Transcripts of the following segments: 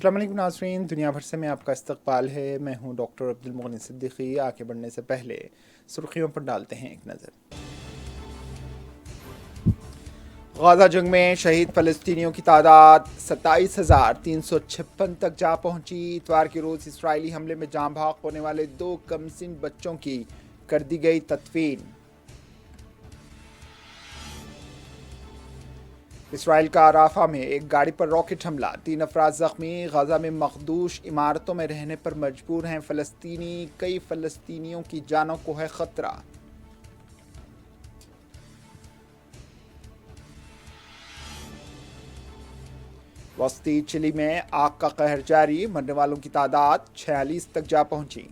अस्सलाम वालेकुम नाज़रीन, दुनिया भर से मैं आपका इस्तकबाल है। मैं हूं डॉक्टर अब्दुल मुगनी सिद्दीकी। आगे बढ़ने से पहले सुर्खियों पर डालते हैं एक नज़र। गाज़ा जंग में शहीद फ़लस्तीनियों की तादाद 27,356 तक जा पहुंची। इतवार के रोज़ इसराइली हमले में जाँ भाग होने वाले 2 कमसिन बच्चों की कर दी गई तदफीन। इसराइल का राफा में एक गाड़ी पर रॉकेट हमला, 3 अफराद जख्मी। गाजा में मखदूश इमारतों में रहने पर मजबूर हैं फ़लस्तीनी, कई फ़लस्तीनियों की जानों को है ख़तरा। वस्ती चिली में आग का कहर जारी, मरने वालों की तादाद 46 तक जा पहुंची।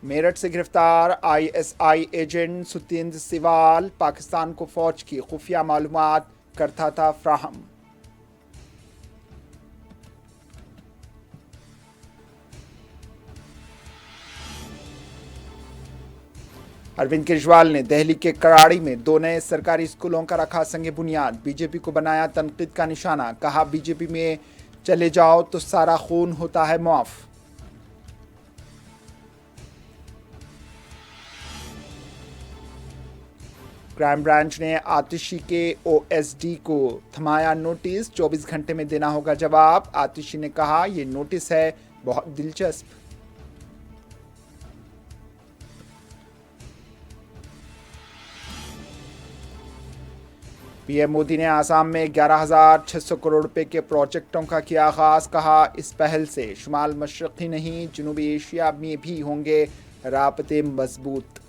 मेरठ से गिरफ्तार आईएसआई एजेंट सुतेंद्र सिवाल पाकिस्तान को फौज की खुफिया मालूमात करता था फ्राहम। अरविंद केजरीवाल ने दिल्ली के कराड़ी में 2 नए सरकारी स्कूलों का रखा संगे बुनियाद, बीजेपी को बनाया तनकीद का निशाना। कहा, बीजेपी में चले जाओ तो सारा खून होता है मुआफ। क्राइम ब्रांच ने आतिशी के ओएसडी को थमाया नोटिस, 24 घंटे में देना होगा जवाब। आतिशी ने कहा, यह नोटिस है बहुत दिलचस्प। पीएम मोदी ने आसाम में 11,600 करोड़ रुपए के प्रोजेक्टों का किया आगाज। कहा, इस पहल से शुमाल मशरक़ी नहीं, जनूबी एशिया में भी होंगे राबते मजबूत।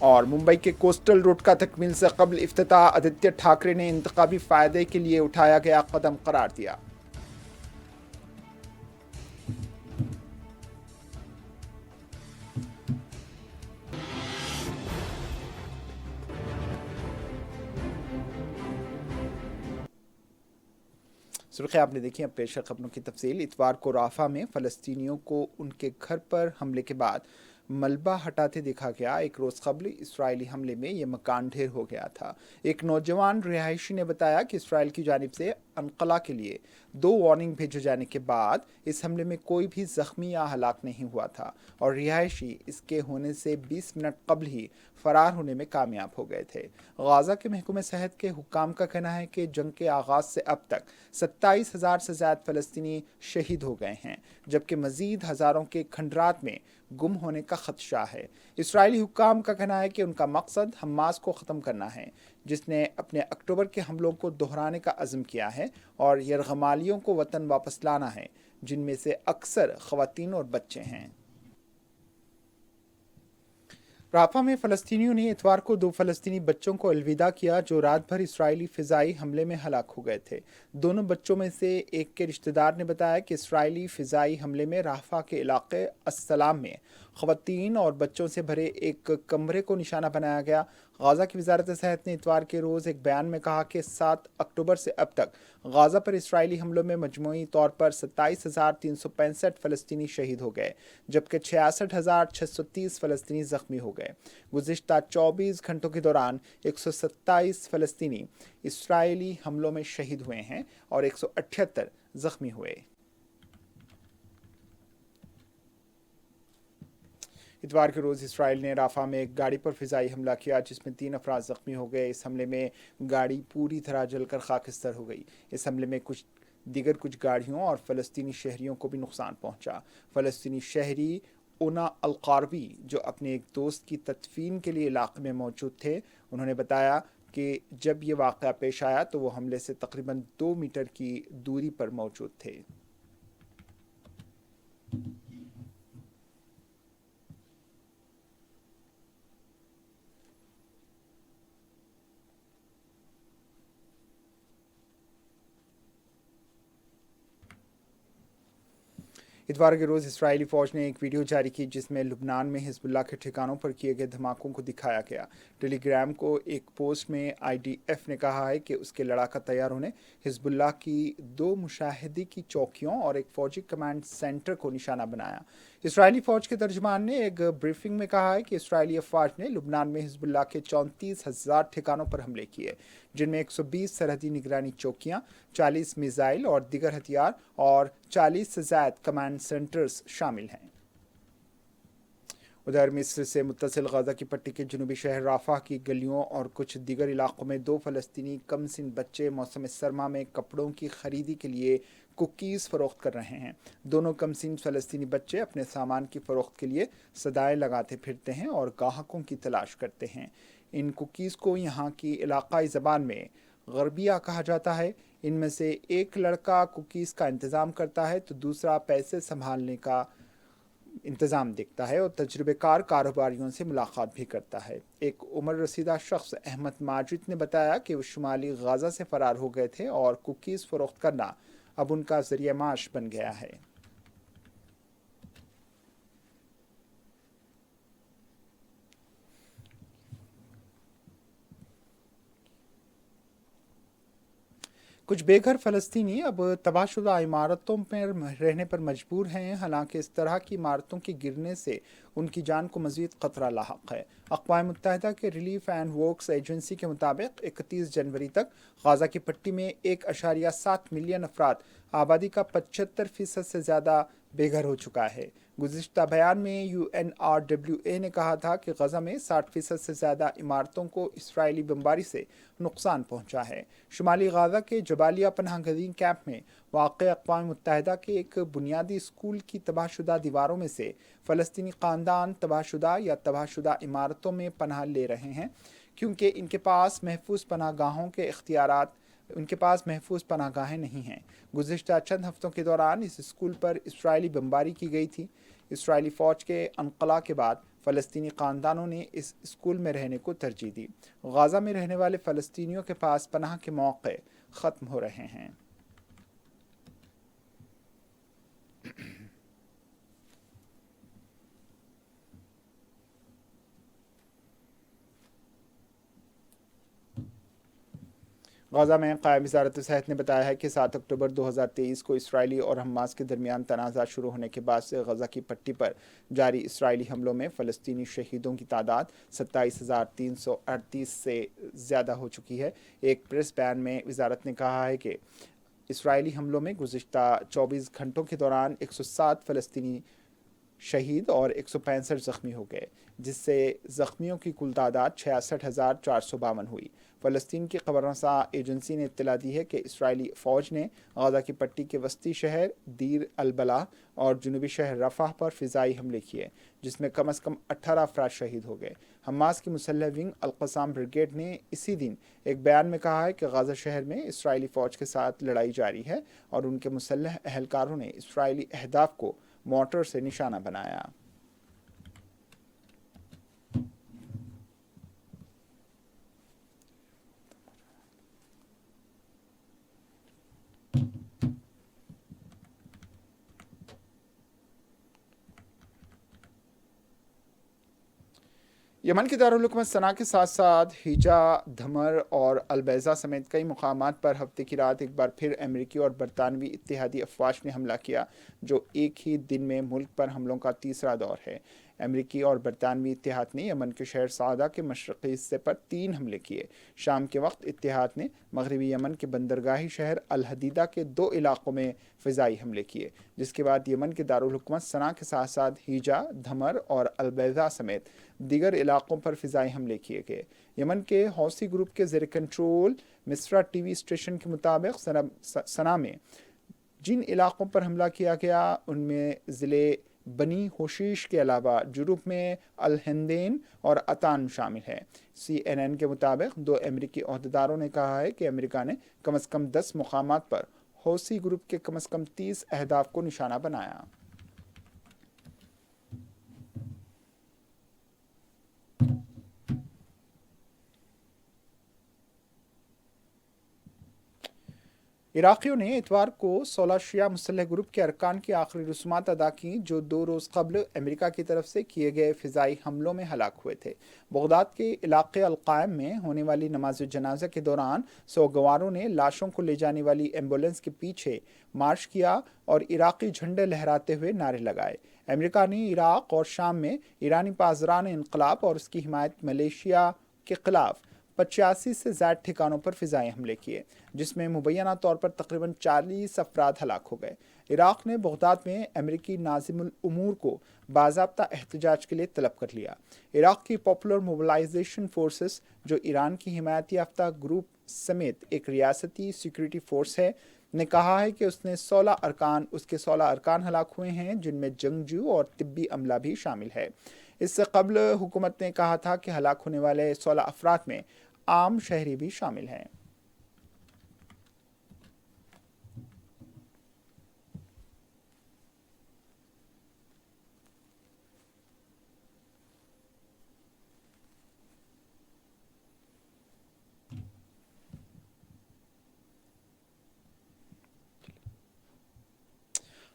और मुंबई के कोस्टल रोड का तकमील से कबल इफ्तिताह, आदित्य ठाकरे ने इंतखाबी फायदे के लिए उठाया गया कदम करार दिया। सुर्खी आपने देखी, अब पेश है खबरों की तफसील। इतवार को राफा में फ़लस्तीनियों को उनके घर पर हमले के बाद मलबा हटाते देखा गया। एक रोज़ कबल इसराइली हमले में यह मकान ढेर हो गया था। एक नौजवान रिहायशी ने बताया कि इसराइल की जानिब से अनकला के लिए 2 वार्निंग भेजे जाने के बाद इस हमले में कोई भी जख्मी या हलाक नहीं हुआ था और रिहायशी इसके होने से 20 मिनट कबल ही फरार होने में कामयाब हो गए थे। गाज़ा के महकूम सेहत के हुक्काम का कहना है कि जंग के आगाज़ से अब तक 27,000 से ज़्यादा फ़लस्तीनी शहीद हो गए हैं, जबकि मज़ीद हज़ारों के खंडरात में गुम होने का खदशा है। इसराइली हुक्काम का कहना है कि उनका मकसद हमास को ख़त्म करना है, जिसने अपने अक्टूबर के हमलों को दोहराने का अज़्म किया है और यरगमालियों को वतन वापस लाना है, जिनमें से अक्सर ख़वातीन और बच्चे हैं। राफा में फ़लस्तीनियों ने इतवार को 2 फ़लस्तीनी बच्चों को अलविदा किया जो रात भर इसराइली फ़िज़ाई हमले में हलाक हो गए थे। दोनों बच्चों में से एक के रिश्तेदार ने बताया कि इसराइली फ़िज़ाई हमले में राफा के इलाके अस्सलाम में ख़वातीन और बच्चों से भरे एक कमरे को निशाना बनाया गया। गाज़ा की वजारत सेहत ने इतवार के रोज़ एक बयान में कहा कि 7 अक्टूबर से अब तक गाज़ा पर इसराइली हमलों में मजमूई तौर पर 27,365 फ़लस्तीनी शहीद हो गए, जबकि 66,630 फ़लस्तीनी ज़ख्मी हो गए। गुज़िश्ता 24 घंटों के दौरान 127 फ़लस्तीनी इसराइली हमलों में शहीद हुए हैं और 178 ज़ख्मी हुए। इतवार के रोज़ इसराइल ने राफा में एक गाड़ी पर फ़िज़ाई हमला किया, जिसमें 3 अफराद ज़ख्मी हो गए। इस हमले में गाड़ी पूरी तरह जलकर खाकिस्तर हो गई। इस हमले में कुछ गाड़ियों और फ़लस्तीनी शहरियों को भी नुकसान पहुंचा। फ़लस्तीनी शहरी ओना अलकारवी, जो अपने एक दोस्त की तदफीन के लिए इलाके में मौजूद थे, उन्होंने बताया कि जब ये वाक़या पेश आया तो वो हमले से तकरीबन 2 मीटर की दूरी पर मौजूद थे। इतवार के रोज़ इसराइली फ़ौज ने एक वीडियो जारी की जिसमें लुबनान में हिजबुल्लाह के ठिकानों पर किए गए धमाकों को दिखाया गया। टेलीग्राम को एक पोस्ट में आईडीएफ ने कहा है कि उसके लड़ाका तैयारों ने हिजबुल्लाह की 2 मुशाहिदी की चौकियों और एक फ़ौजी कमांड सेंटर को निशाना बनाया। इसराइली फ़ौज के तर्जमान ने एक ब्रीफिंग में कहा है कि इसराइली अफवाज ने लुबनान में हिजबुल्लाह के 34,000 ठिकानों पर हमले किए, जिनमें 120 सरहदी निगरानी चौकियां, 40 मिसाइल और दीगर हथियार और 40 से ज़ायद कमांड सेंटर्स शामिल हैं। उधर मिस्र से मुत्तसिल गाजा की पट्टी के जनूबी शहर राफा की गलियों और कुछ दीगर इलाकों में 2 फ़लस्तीनी कमसिन बच्चे मौसम सरमा में कपड़ों की खरीदी के लिए कुकीज़ फ़रोख्त कर रहे हैं। दोनों कमसिन फ़लस्तीनी बच्चे अपने सामान की फ़रोख्त के लिए सदाएं लगाते फिरते हैं और गाहकों की तलाश करते हैं। इन कुकीज़ को यहाँ की इलाकाई ज़बान में गरबिया कहा जाता है। इनमें से एक लड़का कुकीज़ का इंतज़ाम करता है तो दूसरा पैसे संभालने का इंतज़ाम देखता है और तजुर्बेकार कारोबारियों से मुलाकात भी करता है। एक उम्र रसीदा शख्स अहमद माजिद ने बताया कि वो शुमाली गाज़ा से फ़रार हो गए थे और कुकीज़ फ़रोख्त करना अब उनका ज़रिया माश बन गया है। कुछ बेघर फ़लस्तीनी अब तबाहशुदा इमारतों पर रहने पर मजबूर हैं। हालांकि इस तरह की इमारतों के गिरने से उनकी जान को मज़ीद ख़तरा लाहक है। अक़वाम मुत्तहिदा के रिलीफ एंड वर्क्स एजेंसी के मुताबिक 31 जनवरी तक गाज़ा की पट्टी में 1.7 मिलियन अफराद, आबादी का 75% से ज़्यादा बेघर हो चुका है। गुज़िश्ता बयान में UNRWA ने कहा था कि गज़ा में 60% से ज़्यादा इमारतों को इसराइली बमबारी से नुकसान पहुंचा है। शुमाली गाज़ा के जबालिया पनाह गज़ीन कैंप में वाक़ अक़वाम मुत्तहिदा के एक बुनियादी स्कूल की तबाहशुदा दीवारों में से फ़लस्तीनी ख़ानदान तबाहशुदा या तबाहशुदा इमारतों में पनाह ले रहे हैं, क्योंकि उनके पास महफूज पनाहगाहें नहीं हैं। गुज़िश्ता चंद हफ्तों के दौरान इस स्कूल पर इसराइली बमबारी की गई थी। इसराइली फ़ौज के अनक़ला के बाद फ़लस्तीनी ख़ानदानों ने इस स्कूल में रहने को तरजीह दी। गाज़ा में रहने वाले फ़लस्तीनियों के पास पनाह के मौक़े ख़त्म हो रहे हैं। गाज़ा में क़ायम वज़ारत सेहत ने बताया है कि 7 अक्टूबर 2023 को इसराइली और हमास के दरमियान तनाज़ा शुरू होने के बाद से गज़ा की पट्टी पर जारी इसराइली हमलों में फ़लस्तीनी शहीदों की तादाद 27,338 से ज़्यादा हो चुकी है। एक प्रेस बयान में वज़ारत ने कहा है कि इसराइली हमलों में गुज़िश्ता 24 घंटों के दौरान 107 फ़लस्तीनी शहीद और 165 ज़ख्मी हो गए, जिससे ज़ख्मियों की कुल तादाद 66,452 हुई। फ़लस्तीन की खबररसा एजेंसी ने इत्तला दी है कि इसराइली फ़ौज ने गाज़ा की पट्टी के वस्ती शहर दीर अल-बलाह और जनूबी शहर रफ़ाह पर फ़िज़ाई हमले किए, जिसमें कम अज़ कम 18 अफराद शहीद हो गए। हमास की मुसल्लह विंग अल-क़स्साम ब्रिगेड ने इसी दिन एक बयान में कहा है कि गाज़ा शहर में इसराइली फ़ौज के साथ लड़ाई जारी है और उनके मुसल्लह अहलकारों ने इसराइली अहदाफ को मोटर से निशाना बनाया। यमन के दारुल हुकूमत सना के साथ साथ हिजा, धमर और अलबैज़ा समेत कई मुकामात पर हफ्ते की रात एक बार फिर अमेरिकी और बरतानवी इत्तेहादी अफवाज ने हमला किया, जो एक ही दिन में मुल्क पर हमलों का तीसरा दौर है। अमेरिकी और बरतानवी इत्तेहाद ने यमन के शहर सादा के मशरक़ी हिस्से पर 3 हमले किए। शाम के वक्त इत्तेहाद ने मगरबी यमन के बंदरगाही शहर अल हदीदा के 2 इलाकों में फ़िज़ाई हमले किए, जिसके बाद यमन के दारुल हुकूमत सना के साथ साथ हिजा, धमर और अलबैज़ा समेत दीगर इलाकों पर फ़िज़ाई हमले किए गए। यमन के हौसी ग्रुप के ज़ेर कंट्रोल मिस्रा टीवी स्टेशन के मुताबिक सना में जिन इलाकों पर हमला किया गया उनमें ज़िले बनी होशीश के अलावा जुरूब में अल हिंदैन और अतान शामिल है। CNN के मुताबिक 2 अमेरिकी अहदेदारों ने कहा है कि अमेरिका ने कम अज़ कम 10 मुकामात पर हौसी ग्रुप के कम अज़ कम 30 अहदाफ को निशाना बनाया। इराकियों ने इतवार को 16 शिया मुसल्ह ग्रुप के अरकान की आखिरी रसूमात अदा की जो 2 रोज़ कबल अमेरिका की तरफ से किए गए फ़िज़ाई हमलों में हलाक हुए थे। बगदाद के इलाके अलकायम में होने वाली नमाज जनाजा के दौरान सोगवारों ने लाशों को ले जाने वाली एम्बुलेंस के पीछे मार्च किया और इराकी झंडे लहराते हुए नारे लगाए। अमेरिका ने इराक और शाम में ईरानी पासदारान इनकलाब और उसकी हिमायत मलेशिया के खिलाफ 85 से ज़्यादा ठिकानों पर फ़िज़ाई हमले किए, जिसमें मुबैना तौर पर तकरीबन 40 अफराद हलाक हो गए। इराक ने बगदाद में अमरीकी नाज़िमुल उमूर को बाज़ाब्ता एहतजाज के लिए तलब कर लिया। इराक की पॉपुलर मोबिलाइजेशन फोर्सेस, जो ईरान की हिमायत याफ्ता ग्रुप समेत एक रियासती सिक्योरिटी फोर्स है, ने कहा है कि उसके 16 अरकान हलाक हुए हैं, जिनमें जंगजू और तिब्बी अमला भी शामिल है। इससे कबल हुकूमत ने कहा था कि हलाक होने वाले 16 अफराद में आम शहरी भी शामिल हैं।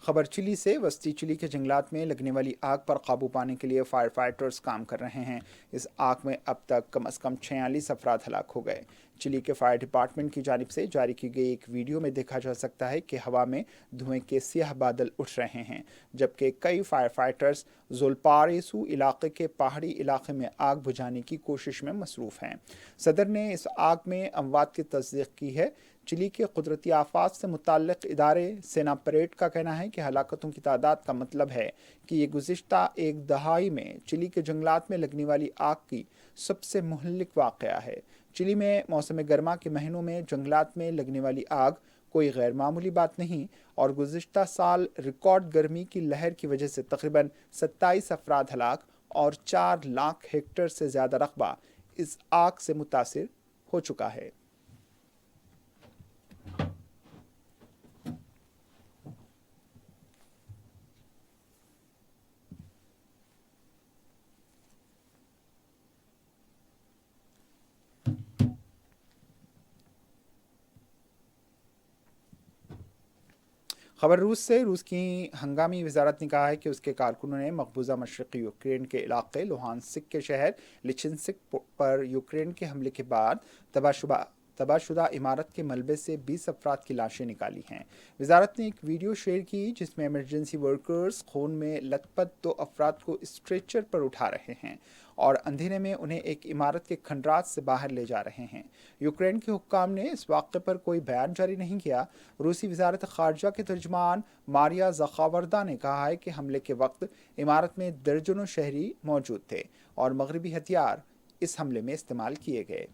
खबर चिली से। वस्ती चिली के जंगलात में लगने वाली आग पर काबू पाने के लिए फायर फाइटर्स काम कर रहे हैं। इस आग में अब तक कम से कम 46 अफराद हलाक हो गए। चिली के फायर डिपार्टमेंट की जानिब से जारी की गई एक वीडियो में देखा जा सकता है कि हवा में धुएं के स्याह बादल उठ रहे हैं, जबकि कई फायर फाइटर्स जोल्पारेसू इलाके के पहाड़ी इलाके में आग बुझाने की कोशिश में मसरूफ़ हैं। सदर ने इस आग में अमवात की तस्दीक की है। चिली के कुदरती आफात से मुतल्लिक इदारे सेना परेड का कहना है कि हलाकतों की तादाद का मतलब है कि ये गुज़िश्ता एक दहाई में चिली के जंगलात में लगने वाली आग की सबसे मुहल्लिक वाक़या है। चिली में मौसम गर्मा के महीनों में जंगलात में लगने वाली आग कोई गैर मामूली बात नहीं, और गुज़िश्ता साल रिकॉर्ड गर्मी की लहर की वजह से तकरीबन 27 अफराद हलाक और 4 लाख हेक्टेयर से ज़्यादा रकबा इस आग से मुतासिर हो चुका है। खबर रूस से। रूस की हंगामी वजारत ने कहा है कि उसके कारकुनों ने मकबूजा मशरक़ी यूक्रेन के इलाके लुहानसिक के शहर लिचिनसिक पर यूक्रेन के हमले के बाद तबाहशुदा इमारत के मलबे से 20 अफराद की लाशें निकाली हैं। वजारत ने एक वीडियो शेयर की जिसमें इमरजेंसी वर्कर्स खून में लथपथ 2 अफराद को स्ट्रेचर पर उठा रहे हैं और अंधेरे में उन्हें एक इमारत के खंडरात से बाहर ले जा रहे हैं। यूक्रेन के हुक्काम ने इस वाक़े पर कोई बयान जारी नहीं किया। रूसी वजारत ख़ारजा के तर्जमान मारिया ज़खावर्दा ने कहा है कि हमले के वक्त इमारत में दर्जनों शहरी मौजूद थे और मगरबी हथियार इस हमले में इस्तेमाल किए गए।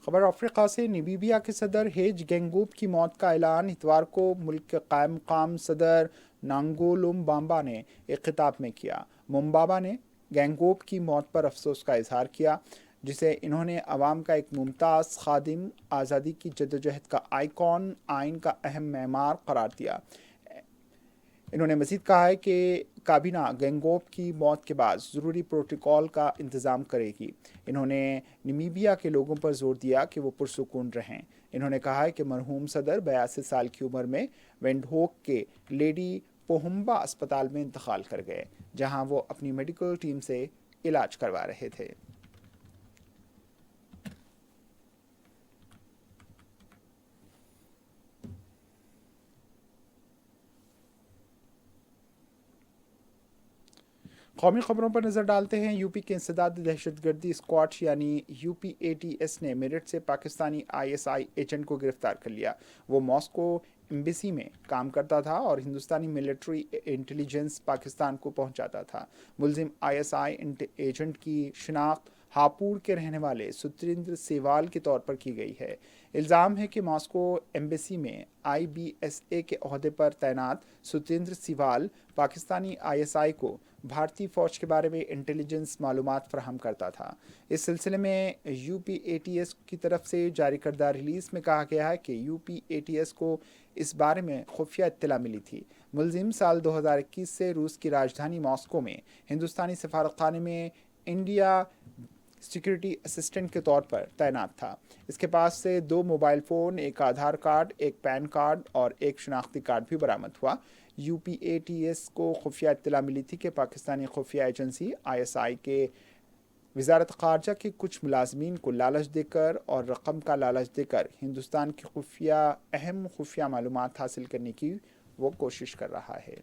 खबर अफ्रीका से। नमीबिया के सदर हेज गेंगूब की मौत का ऐलान इतवार को मुल्क के कायम मकाम सदर नांगोलुम बाम्बा ने एक खिताब में किया। मुम्बाबा ने गेंगूब की मौत पर अफसोस का इजहार किया, जिसे इन्होंने अवाम का एक मुमताज़ खादिम, आज़ादी की जद्दोजहद का आइकॉन, आइन का अहम मेमार करार दिया। इन्होंने मजीद कहा है कि काबीना गेंगोब की मौत के बाद ज़रूरी प्रोटोकॉल का इंतज़ाम करेगी। इन्होंने नमीबिया के लोगों पर जोर दिया कि वो पुरसुकून रहें। इन्होंने कहा है कि मरहूम सदर 82 साल की उम्र में वेंडहोक के लेडी पोहुम्बा अस्पताल में इंतकाल कर गए, जहां वो अपनी मेडिकल टीम से इलाज करवा रहे थे। कौमी खबरों पर नज़र डालते हैं। यूपी के इंसदाद दहशतगर्दी स्क्वाड यानी UPATS ने मेरठ से पाकिस्तानी ISI एजेंट को गिरफ्तार कर लिया। वो मॉस्को एम्बेसी में काम करता था और हिंदुस्तानी मिलिट्री इंटेलिजेंस पाकिस्तान को पहुंचाता था। मुलजिम ISI एजेंट की शिनाख्त हापुड़ के रहने वाले सुरेंद्र सेवाल के तौर पर की गई है। इल्ज़ाम है कि मॉस्को एम्बेसी में IBSA के अहदे पर तैनात सुरेंद्र सेवाल पाकिस्तानी ISI को भारतीय फौज के बारे में इंटेलिजेंस मालूमात फराहम करता था। इस सिलसिले में यूपीएटीएस की तरफ से जारी करदा रिलीज में कहा गया है कि यूपीएटीएस को इस बारे में खुफिया इत्तला मिली थी। मुलजिम साल 2021 से रूस की राजधानी मॉस्को में हिंदुस्तानी सफारतखाने में इंडिया सिक्योरिटी असिस्टेंट के तौर पर तैनात था। इसके पास से 2 मोबाइल फ़ोन, एक आधार कार्ड, एक पैन कार्ड और एक शनाख्ती कार्ड भी बरामद हुआ। यूपीएटीएस को खुफिया इत्तला मिली थी कि पाकिस्तानी खुफिया एजेंसी आईएसआई के वजारत खारजा के कुछ मुलाजमीन को लालच देकर और रकम का लालच देकर हिंदुस्तान की अहम खुफिया मालूमात हासिल करने की वो कोशिश कर रहा है।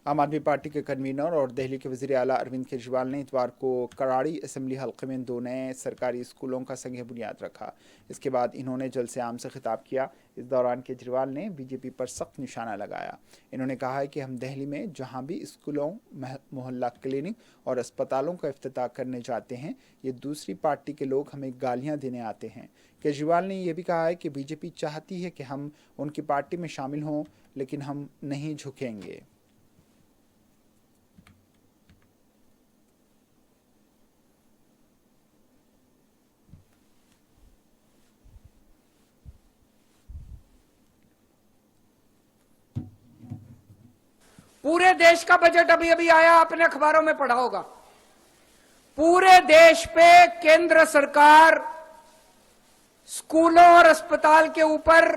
आम आदमी पार्टी के कन्वीनर और दिल्ली के वज़ीर आला अरविंद केजरीवाल ने इतवार को कराड़ी असम्बली हल्के में 2 नए सरकारी स्कूलों का संग बुनियाद रखा। इसके बाद इन्होंने जलसे आम से खिताब किया। इस दौरान केजरीवाल ने बीजेपी पर सख्त निशाना लगाया। इन्होंने कहा है कि हम दिल्ली में जहां भी स्कूलों, मोहल्ला क्लिनिक और अस्पतालों का इफ्तिताह करने जाते हैं, ये दूसरी पार्टी के लोग हमें गालियां देने आते हैं। केजरीवाल ने यह भी कहा है कि बीजेपी चाहती है कि हम उनकी पार्टी में शामिल हों, लेकिन हम नहीं झुकेंगे। पूरे देश का बजट अभी अभी आया, आपने अखबारों में पढ़ा होगा। पूरे देश पे केंद्र सरकार स्कूलों और अस्पताल के ऊपर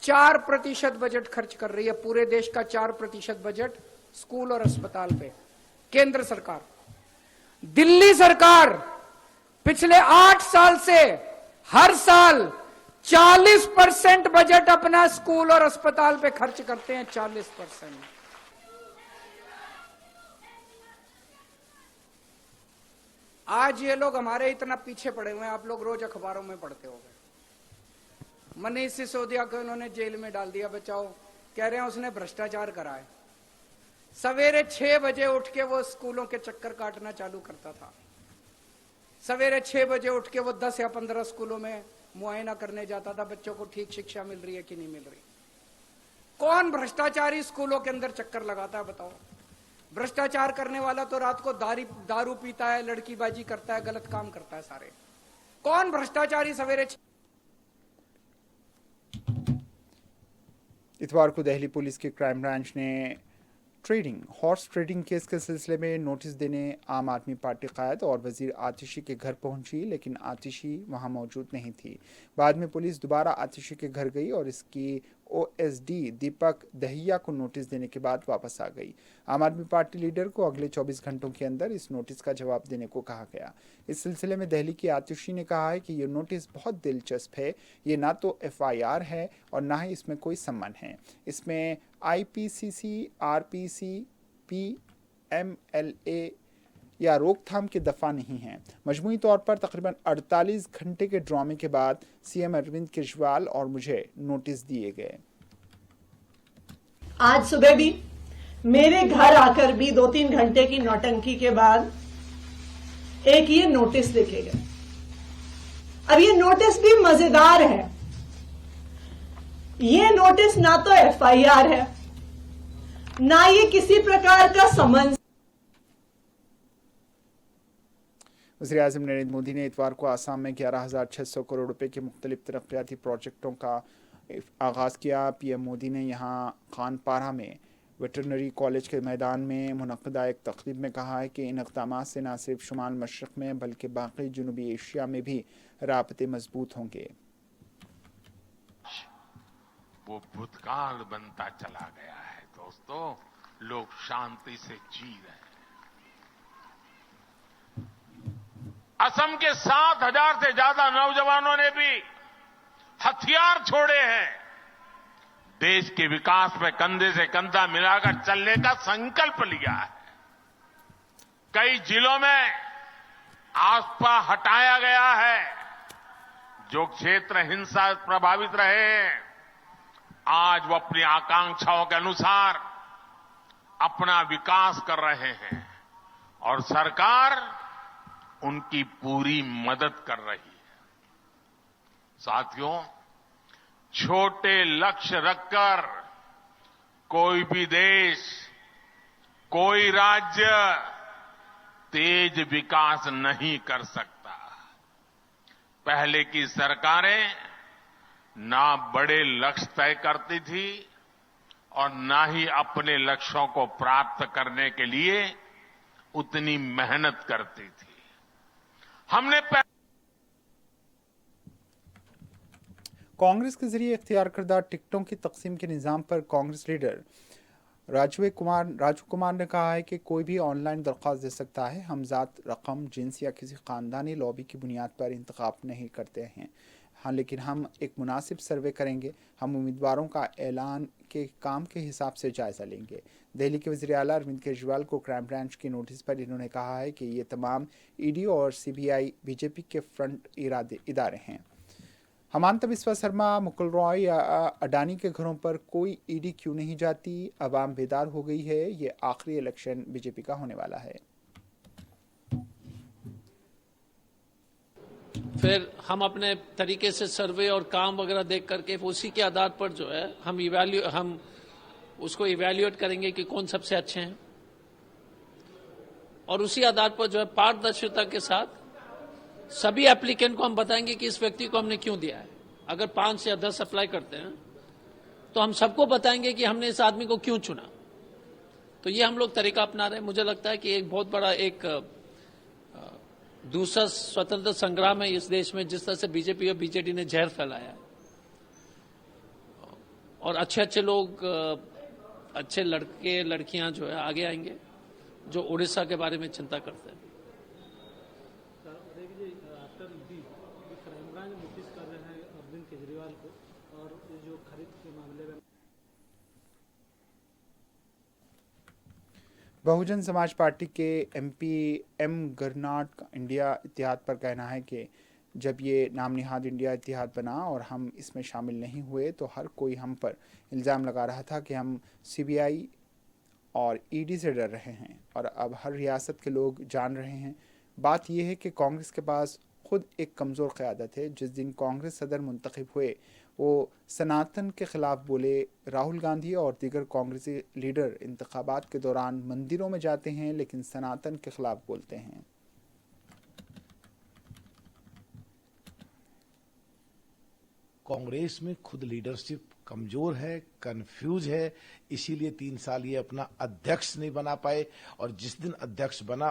4% बजट खर्च कर रही है। पूरे देश का 4% बजट स्कूल और अस्पताल पे केंद्र सरकार। दिल्ली सरकार पिछले 8 साल से हर साल 40% बजट अपना स्कूल और अस्पताल पे खर्च करते हैं। 40%। आज ये लोग हमारे इतना पीछे पड़े हुए हैं, आप लोग रोज अखबारों में पढ़ते होंगे। मनीष सिसोदिया को उन्होंने जेल में डाल दिया, बचाओ। कह रहे हैं उसने भ्रष्टाचार करा है। सवेरे 6 बजे उठ के वो स्कूलों के चक्कर काटना चालू करता था। सवेरे 6 बजे उठ के वो 10 या 15 स्कूलों में मुआयना करने जाता था, बच्चों को ठीक शिक्षा मिल रही है कि नहीं मिल रही। कौन भ्रष्टाचारी स्कूलों के अंदर चक्कर लगाता है, बताओ। भ्रष्टाचार करने वाला तो रात को दारू पीता है, लड़कीबाजी करता है, गलत काम करता है सारे। कौन भ्रष्टाचारी सवेरे। इतवार को दिल्ली पुलिस की क्राइम ब्रांच ने हॉर्स ट्रेडिंग केस के सिलसिले में नोटिस देने आम आदमी पार्टी कायद और वजीर आतिशी के घर पहुंची, लेकिन आतिशी वहां मौजूद नहीं थी। बाद में पुलिस दोबारा आतिशी के घर गई और इसकी ओएसडी दीपक दहिया को नोटिस देने के बाद वापस आ गई। आम आदमी पार्टी लीडर को अगले 24 घंटों के अंदर इस नोटिस का जवाब देने को कहा गया। इस सिलसिले में दिल्ली की आतिशी ने कहा है कि ये नोटिस बहुत दिलचस्प है। ये ना तो एफआईआर है और ना ही इसमें कोई सम्मन है। इसमें आईपीसीसी, आरपीसी, पीएमएलए या रोकथाम की दफा नहीं है। मजमूई तौर पर तकरीबन 48 घंटे के ड्रामे के बाद सीएम अरविंद केजरीवाल और मुझे नोटिस दिए गए। आज सुबह भी मेरे घर आकर भी 2-3 घंटे की नौटंकी के बाद एक ये नोटिस लिखे गए। अब ये नोटिस भी मजेदार है। ये नोटिस ना तो एफआईआर है, ना ये किसी प्रकार का समन। वज़ीर आज़म नरेंद्र मोदी ने इतवार को आसाम में 11,600 करोड़ रुपए के मुख्तलिफ तरक्याती प्रोजेक्टों का आगाज़ किया। पीएम मोदी ने यहाँ खानपारा में वेटरनरी कॉलेज के मैदान में मुनक़दा एक तक़रीब में कहा है कि इन इक़दामात से न सिर्फ शुमाल मशरक़ में बल्कि बाकी जनूबी एशिया में भी राबते मजबूत होंगे। वो भूतकाल बनता चला गया है दोस्तों, लोग शांति से जी रहे हैं। असम के 7,000 से ज्यादा नौजवानों ने भी हथियार छोड़े हैं। देश के विकास में कंधे से कंधा मिलाकर चलने का संकल्प लिया है। कई जिलों में आस्था हटाया गया है। जो क्षेत्र हिंसा प्रभावित रहे, आज वो अपनी आकांक्षाओं के अनुसार अपना विकास कर रहे हैं और सरकार उनकी पूरी मदद कर रही है। साथियों, छोटे लक्ष्य रखकर कोई भी देश, कोई राज्य तेज विकास नहीं कर सकता। पहले की सरकारें ना बड़े लक्ष्य तय करती थी और ना ही अपने लक्ष्यों को प्राप्त करने के लिए उतनी मेहनत करती थी। हमने कांग्रेस के जरिए इख्तियार करदा टिकटों की तकसीम के निज़ाम पर कांग्रेस लीडर राजू कुमार ने कहा है कि कोई भी ऑनलाइन दरख्वास्त दे सकता है। हम ज़ात, रकम, जिन्स या किसी ख़ानदानी लॉबी की बुनियाद पर इंतखाब नहीं करते हैं। हाँ, लेकिन हम एक मुनासिब सर्वे करेंगे। हम उम्मीदवारों का ऐलान के काम के हिसाब से जायज़ा लेंगे। दिल्ली के वज़ीर आला अरविंद केजरीवाल को क्राइम ब्रांच की नोटिस पर इन्होंने कहा है कि ये तमाम ईडी और सीबीआई बीजेपी के फ्रंट इदारे हैं। हेमंत बिस्वा शर्मा, मुकुल रॉय या अडानी के घरों पर कोई ईडी क्यों नहीं जाती? अवाम बेदार हो गई है। ये आखिरी इलेक्शन बीजेपी का होने वाला है। फिर हम अपने तरीके से सर्वे और काम वगैरह देख करके उसी के आधार पर जो है हम उसको इवैल्यूएट करेंगे कि कौन सबसे अच्छे हैं, और उसी आधार पर जो है पारदर्शिता के साथ सभी एप्लीकेंट को हम बताएंगे कि इस व्यक्ति को हमने क्यों दिया है। अगर 5 से 10 अप्लाई करते हैं तो हम सबको बताएंगे कि हमने इस आदमी को क्यों चुना। तो ये हम लोग तरीका अपना रहे हैं। मुझे लगता है कि एक बहुत बड़ा एक दूसरा स्वतंत्र संग्राम है इस देश में, जिस तरह से बीजेपी और बीजेडी ने जहर फैलाया है, और अच्छे लोग, अच्छे लड़के लड़कियां जो है आगे आएंगे जो उड़ीसा के बारे में चिंता करते हैं। क्राइम ब्रांच नोटिस कर रहे हैं अरविंद केजरीवाल को, और जो खरीद के मामले में बहुजन समाज पार्टी के एमपी एम गरनाट का इंडिया इत्तेहाद पर कहना है कि जब ये नाम निहाद इंडिया इत्तेहाद बना और हम इसमें शामिल नहीं हुए तो हर कोई हम पर इल्ज़ाम लगा रहा था कि हम सीबीआई और ईडी से डर रहे हैं, और अब हर रियासत के लोग जान रहे हैं। बात यह है कि कांग्रेस के पास खुद एक कमज़ोर क़यादत है। जिस दिन कांग्रेस सदर मुंतखब हुए वो सनातन के ख़िलाफ़ बोले। राहुल गांधी और दीगर कांग्रेसी लीडर इंतखाबात के दौरान मंदिरों में जाते हैं लेकिन सनातन के ख़िलाफ़ बोलते हैं। कांग्रेस में खुद लीडरशिप कमजोर है, कंफ्यूज है, इसीलिए 3 साल ये अपना अध्यक्ष नहीं बना पाए। और जिस दिन अध्यक्ष बना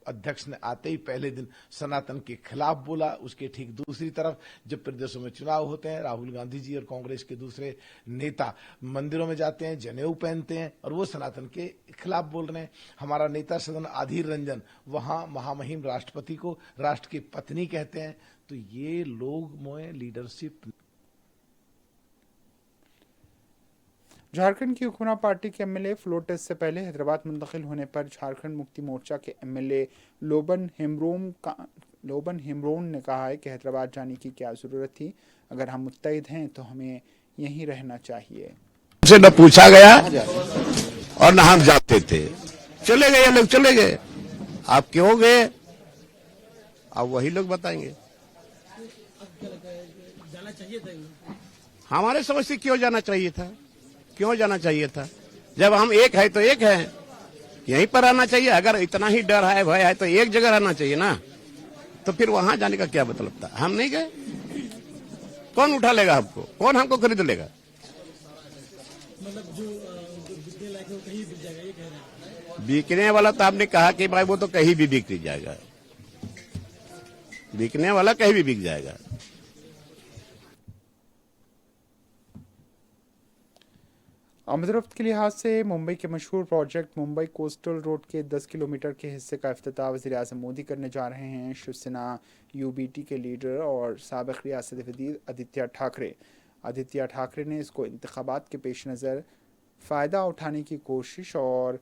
अध्यक्ष ने आते ही पहले दिन सनातन के खिलाफ बोला। उसके ठीक दूसरी तरफ जब प्रदेशों में चुनाव होते हैं, राहुल गांधी जी और कांग्रेस के दूसरे नेता मंदिरों में जाते हैं, जनेऊ पहनते हैं और वो सनातन के खिलाफ बोल रहे हैं। हमारा नेता सदन अधीर रंजन वहां महामहिम राष्ट्रपति को राष्ट्र की पत्नी कहते हैं। तो ये लोग मोए लीडरशिप। झारखंड की हुक्मरान पार्टी के एमएलए फ्लोर टेस्ट से पहले हैदराबाद मुंतकिल होने पर झारखंड मुक्ति मोर्चा के एमएलए लोबन हेम्ब्रोन ने कहा है कि हैदराबाद जाने की क्या जरूरत थी। अगर हम मुत्तहिद हैं तो हमें यहीं रहना चाहिए। से न पूछा गया और न हम जाते थे। चले गए लोग, चले गए। आप क्यों गए अब वही लोग बताएंगे। जाना चाहिए था। हमारे समझ से क्यों जाना चाहिए था? क्यों जाना चाहिए था? जब हम एक है तो एक है, यहीं पर रहना चाहिए। अगर इतना ही डर है, भय है, तो एक जगह रहना चाहिए ना। तो फिर वहां जाने का क्या मतलब था? हम नहीं गए, कौन उठा लेगा हमको? कौन हमको खरीद लेगा? मतलब जो बिकने लायक है कहीं बिक जाएगा, ये कह रहे हैं। बिकने वाला तो आपने कहा कि भाई वो तो कहीं भी बिक जाएगा, बिकने वाला कहीं भी बिक जाएगा। आमदरफ्त के लिहाज से मुंबई के मशहूर प्रोजेक्ट मुंबई कोस्टल रोड के 10 किलोमीटर के हिस्से का इफ्तिताह वज़ीर-ए-आज़म मोदी करने जा रहे हैं। शिवसेना यूबीटी के लीडर और साबिक़ रियासती वज़ीर आदित्य ठाकरे ने इसको इंतखाबात के पेश नज़र फ़ायदा उठाने की कोशिश और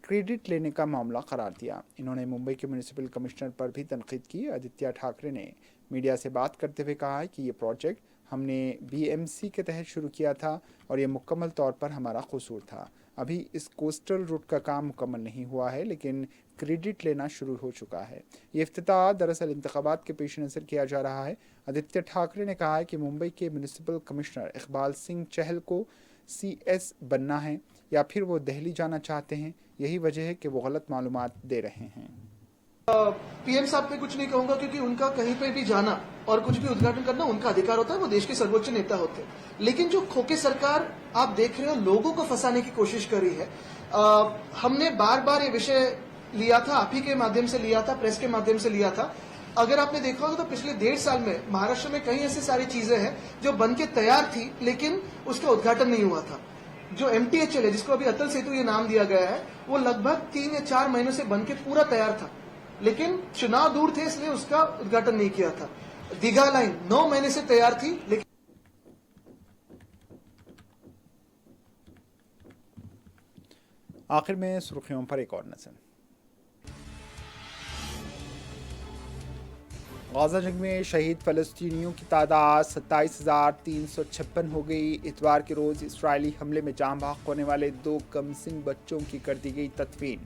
क्रेडिट लेने का मामला करार दिया। इन्होंने मुंबई के म्यूनिसिपल कमिश्नर पर भी तनकीद की। आदित्य ठाकरे ने मीडिया से बात करते हुए कहा है कि ये प्रोजेक्ट हमने बीएमसी के तहत शुरू किया था और ये मुकम्मल तौर पर हमारा कसूर था। अभी इस कोस्टल रूट का काम मुकम्मल नहीं हुआ है, लेकिन क्रेडिट लेना शुरू हो चुका है। ये इफ्तिताह दरअसल इंतखाबात के पेश नज़र किया जा रहा है। आदित्य ठाकरे ने कहा है कि मुंबई के म्यूनिसिपल कमिश्नर इकबाल सिंह चहल को CS बनना है या फिर वो दिल्ली जाना चाहते हैं। यही वजह है कि वो गलत मालूमात दे रहे हैं। PM साहब पे कुछ नहीं कहूंगा, क्योंकि उनका कहीं पे भी जाना और कुछ भी उद्घाटन करना उनका अधिकार होता है, वो देश के सर्वोच्च नेता होते हैं। लेकिन जो खोके सरकार आप देख रहे हो लोगों को फंसाने की कोशिश करी है। हमने बार बार ये विषय लिया था, आप ही के माध्यम से लिया था, प्रेस के माध्यम से लिया था। अगर आपने देखा होगा तो पिछले 1.5 साल में महाराष्ट्र में कई ऐसी सारी चीजें हैं जो बन के तैयार थी, लेकिन उसका उद्घाटन नहीं हुआ था। जो MTHL है, जिसको अभी अटल सेतु ये नाम दिया गया है, वो लगभग 3 या 4 महीनों से बन के पूरा तैयार था, लेकिन चुनाव दूर थे इसलिए उसका उद्घाटन नहीं किया था। दीघा लाइन 9 महीने से तैयार थी, लेकिन आखिर में सुर्खियों पर एक और नजर। गाजा जंग में शहीद फलस्तीनियों की तादाद 27,356 हो गई। इतवार के रोज इस्राएली हमले में जान बहक होने वाले 2 कमसिन बच्चों की कर दी गई तदफीन।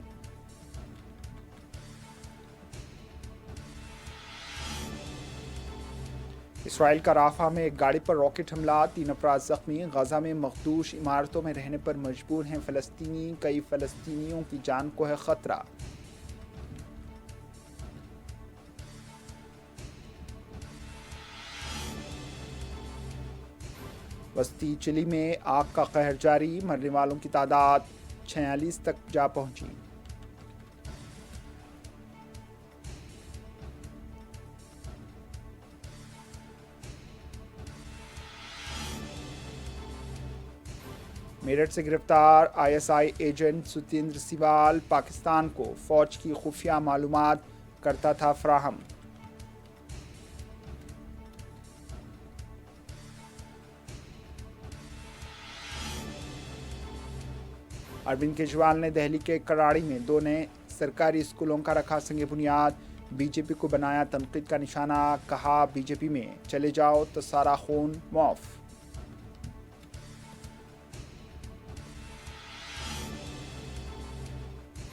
इसराइल का राफा में एक गाड़ी पर रॉकेट हमला, 3 अफराद जख्मी। गाजा में मखदूश इमारतों में रहने पर मजबूर हैं फलस्तीनी, कई फलस्तीनियों की जान को है खतरा। वस्ती चिली में आग का कहर जारी, मरने वालों की तादाद 46 तक जा पहुंची। मेरठ से गिरफ्तार ISI एजेंट सुतेंद्र सिवाल पाकिस्तान को फौज की खुफिया मालूमात करता था फराहम। अरविंद केजरीवाल ने दिल्ली के कराड़ी में 2 नए सरकारी स्कूलों का रखा संगे बुनियाद। बीजेपी को बनाया तनकीद का निशाना, कहा बीजेपी में चले जाओ तो सारा खून माफ।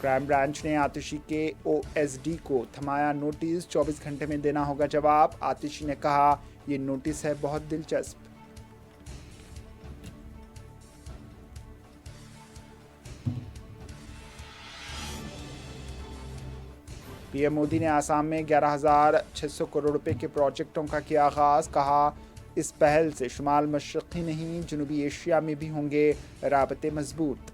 क्राइम ब्रांच ने आतिशी के OSD को थमाया नोटिस, 24 घंटे में देना होगा जवाब। आतिशी ने कहा ये नोटिस है बहुत दिलचस्प। PM मोदी ने आसाम में 11,600 करोड़ रुपए के प्रोजेक्टों का किया आगाज, कहा इस पहल से शुमाल मशरक़ी नहीं जनूबी एशिया में भी होंगे राबते मजबूत।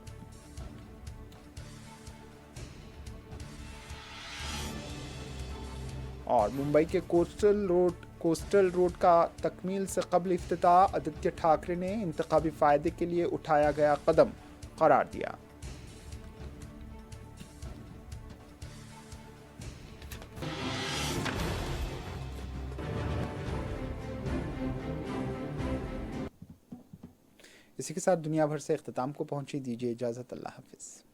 और मुंबई के कोस्टल रोड का तकमील से कबल इफ्तिताह, आदित्य ठाकरे ने इंतखाबी फायदे के लिए उठाया गया कदम करार दिया। इसी के साथ दुनिया भर से इख्तिताम को पहुंची, दीजिए इजाजत, अल्लाह हाफिज।